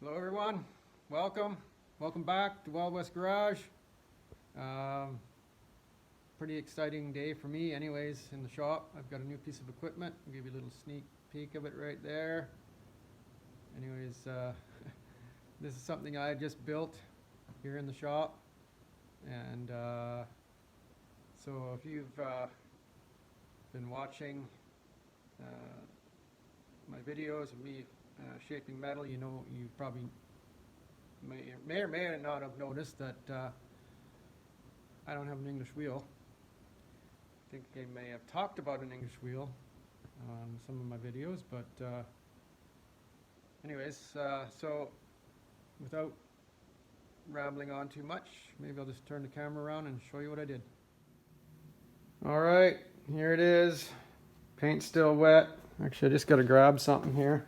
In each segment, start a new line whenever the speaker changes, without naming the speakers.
Hello everyone, welcome back to Wild West Garage. Pretty exciting day for me anyways in the shop. I've got a new piece of equipment. I'll give you a little sneak peek of it right there. Anyways, this is something I just built here in the shop, and so if you've been watching my videos of me shaping metal, you probably may or may not have noticed that I don't have an English wheel. I think I may have talked about an English wheel on some of my videos, but anyways, so without rambling on too much, maybe I'll just turn the camera around and show you what I did. Alright, here it is. Paint's still wet. Actually, I just got to grab something here.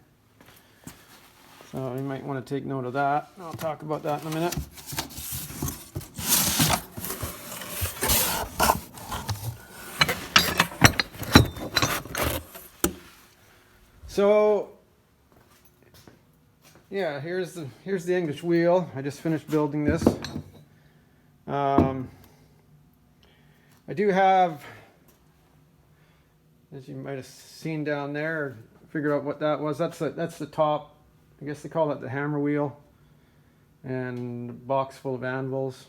So you might want to take note of that. I'll talk about that in a minute. So yeah, here's the English wheel. I just finished building this. I do have, as you might have seen down there, figured out what that was. That's the top. I guess they call it the hammer wheel, and a box full of anvils.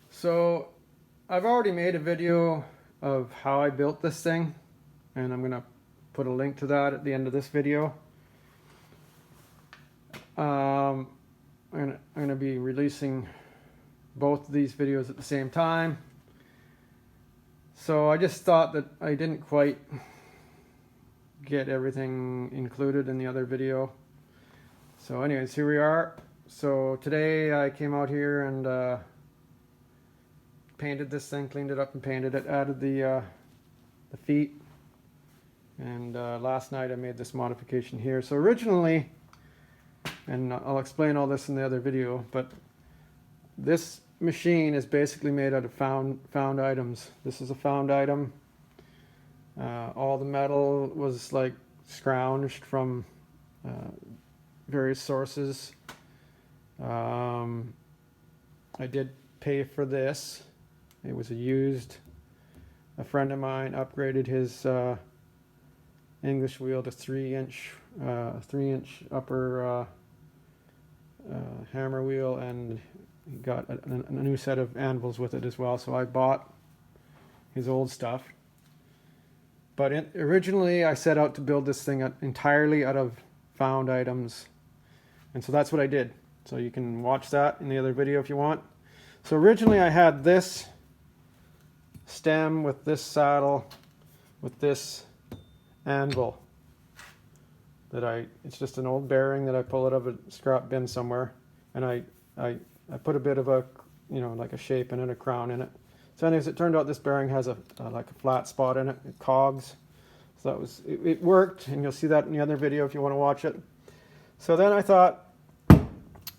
So I've already made a video of how I built this thing, and I'm gonna put a link to that at the end of this video. I'm gonna be releasing both of these videos at the same time. So I just thought that I didn't quite get everything included in the other video. So anyways, here we are. So today I came out here and painted this thing, cleaned it up and painted it, added the feet, and last night I made this modification here. So originally, and I'll explain all this in the other video, but this machine is basically made out of found items. This is a found item. All the metal was like scrounged from various sources. I did pay for this. It was used. A friend of mine upgraded his English wheel to 3-inch upper hammer wheel, and he got a new set of anvils with it as well. So I bought his old stuff. But originally I set out to build this thing entirely out of found items. And so that's what I did. So you can watch that in the other video if you want. So originally I had this stem with this saddle with this anvil. It's just an old bearing that I pull out of a scrap bin somewhere. And I put a bit of a, like a shape in it, a crown in it. So anyways, it turned out this bearing has like a flat spot in it, cogs. So it worked, and you'll see that in the other video if you want to watch it. So then I thought,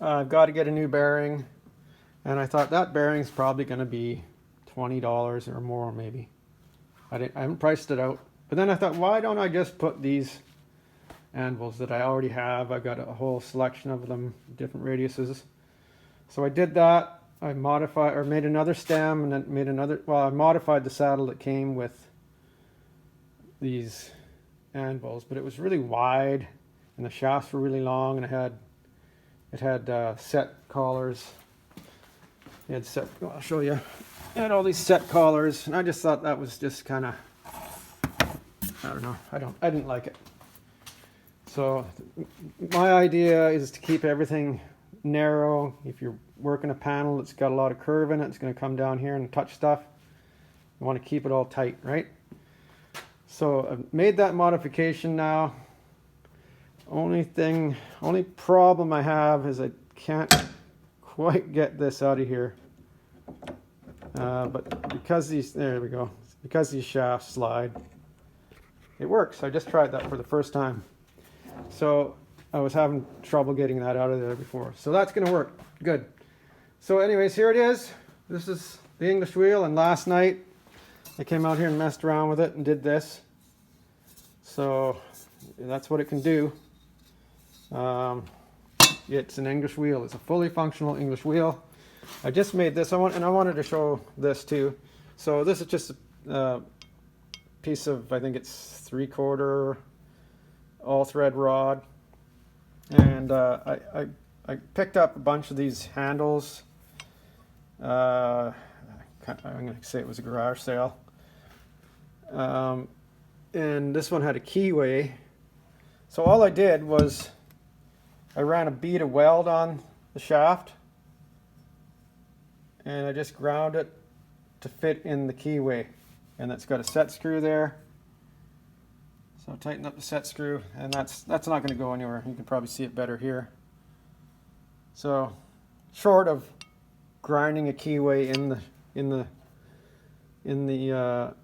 I've got to get a new bearing, and I thought that bearing's probably going to be $20 or more maybe. I haven't priced it out. But then I thought, why don't I just put these anvils that I already have? I've got a whole selection of them, different radiuses. So I did that. I made another stem, and then made another, I modified the saddle that came with these anvils, but it was really wide and the shafts were really long, and it had set collars. I'll show you. It had all these set collars, and I just thought that was just kind of, I don't know, I didn't like it. So my idea is to keep everything narrow. If you're working a panel that's got a lot of curve in it, it's going to come down here and touch stuff. You want to keep it all tight, right? So I've made that modification now. Only problem I have is I can't quite get this out of here. But because these shafts slide, it works. I just tried that for the first time. So I was having trouble getting that out of there before. So that's going to work. Good. So anyways, here it is. This is the English wheel, and last night I came out here and messed around with it and did this. So that's what it can do. it's an English wheel. It's a fully functional English wheel. I just made this. I wanted to show this too. So this is just a piece of, I think it's 3/4 all thread rod, and I picked up a bunch of these handles. I'm going to say it was a garage sale. And this one had a keyway. So all I did was I ran a bead of weld on the shaft, and I just ground it to fit in the keyway. And it's got a set screw there. So I tighten up the set screw, and that's not going to go anywhere. You can probably see it better here. So short of grinding a keyway in the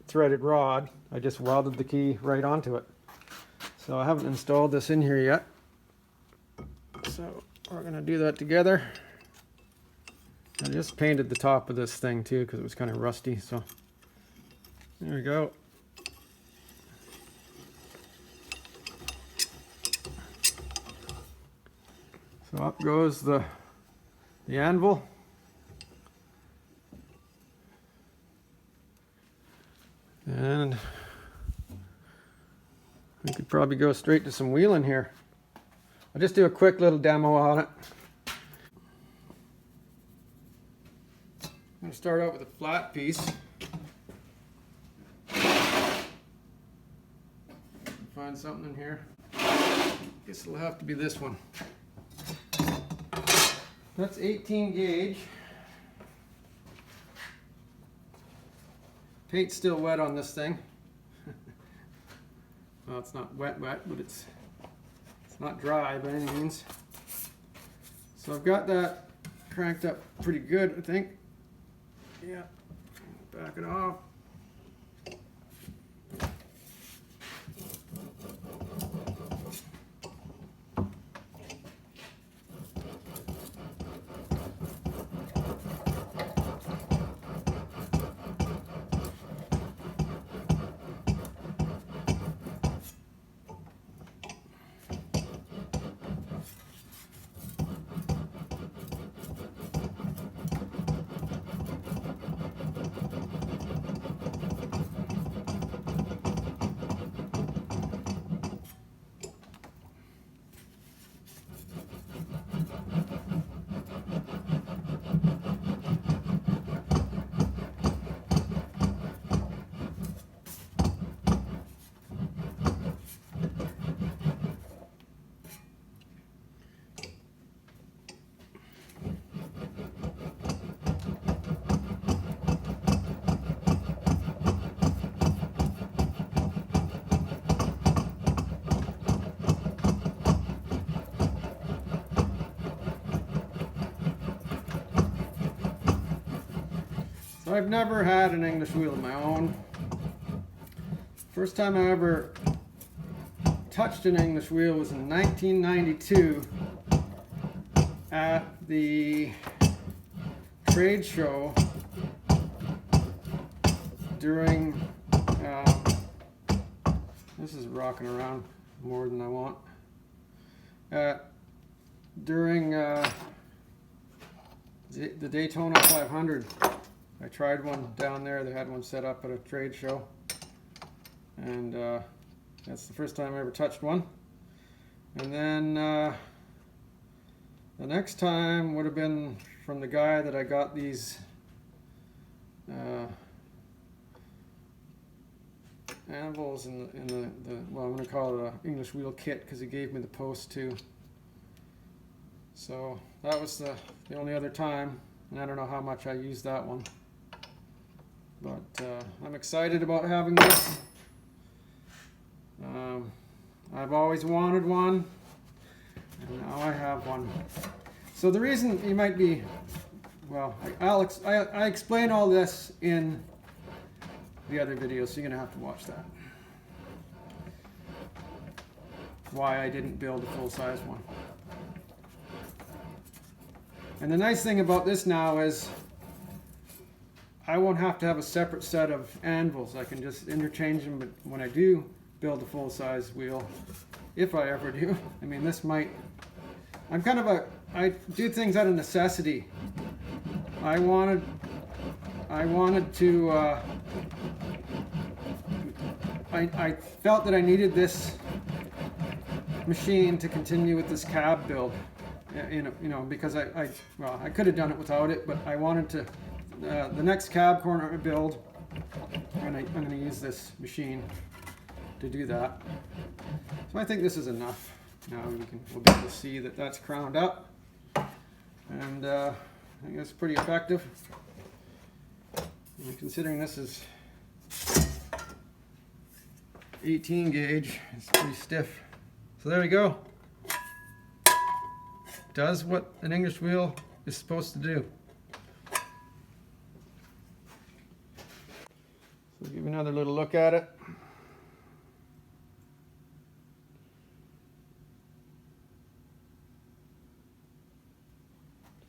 threaded rod, I just welded the key right onto it. So I haven't installed this in here yet. So we're going to do that together. I just painted the top of this thing too because it was kind of rusty. So there we go. So up goes the anvil. And we could probably go straight to some wheeling here. I'll just do a quick little demo on it. I'm going to start out with a flat piece. Find something in here. Guess it'll have to be this one. That's 18 gauge. Paint's still wet on this thing. Well, it's not wet, but it's not dry by any means. So I've got that cranked up pretty good, I think. Yeah, back it off. So I've never had an English wheel of my own. First time I ever touched an English wheel was in 1992 at the trade show during, this is rocking around more than I want, during the Daytona 500. I tried one down there. They had one set up at a trade show, and that's the first time I ever touched one. And then the next time would have been from the guy that I got these anvils in the well, I'm going to call it an English wheel kit because he gave me the post too. So that was the only other time, and I don't know how much I used that one. But I'm excited about having this. I've always wanted one, and now I have one. So the reason you might be, well, I explain all this in the other video, so you're going to have to watch that. Why I didn't build a full-size one. And the nice thing about this now is I won't have to have a separate set of anvils. I can just interchange them, but when I do build a full-size wheel, if I ever do, I mean, this might I'm kind of I do things out of necessity. I wanted to, I felt that I needed this machine to continue with this cab build, because well, I could have done it without it, but I wanted to, the next cab corner I build, I'm going to use this machine to do that. So I think this is enough. Now we'll be able to see that that's crowned up, and I think that's pretty effective. And considering this is 18 gauge, it's pretty stiff. So there we go. Does what an English wheel is supposed to do. So give another little look at it.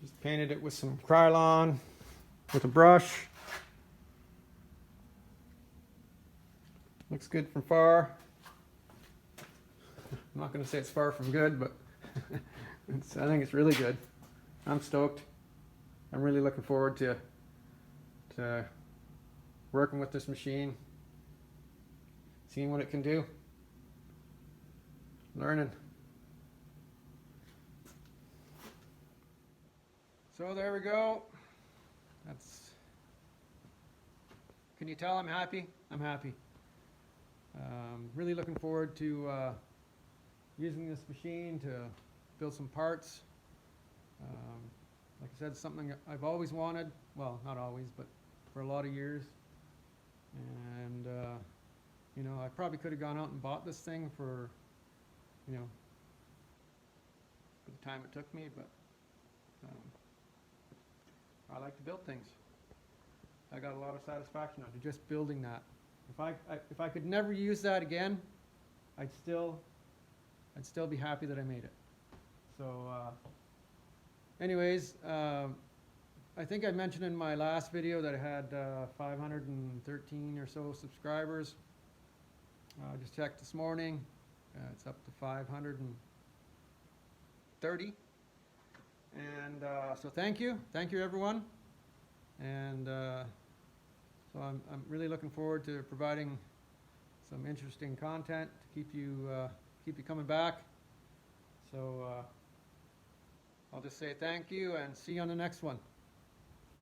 Just painted it with some Krylon with a brush. Looks good from far. I'm not going to say it's far from good, but I think it's really good. I'm stoked. I'm really looking forward to working with this machine, seeing what it can do, learning. So there we go. Can you tell I'm happy? I'm happy. Really looking forward to using this machine to build some parts. Like I said, something I've always wanted. Well, not always, but for a lot of years. And I probably could have gone out and bought this thing for the time it took me, but I like to build things. I got a lot of satisfaction out of just building that. If I could never use that again, I'd still be happy that I made it. So anyways, I think I mentioned in my last video that I had 513 or so subscribers. I just checked this morning. It's up to 530. And so thank you everyone. And so I'm really looking forward to providing some interesting content to keep you coming back. So I'll just say thank you and see you on the next one.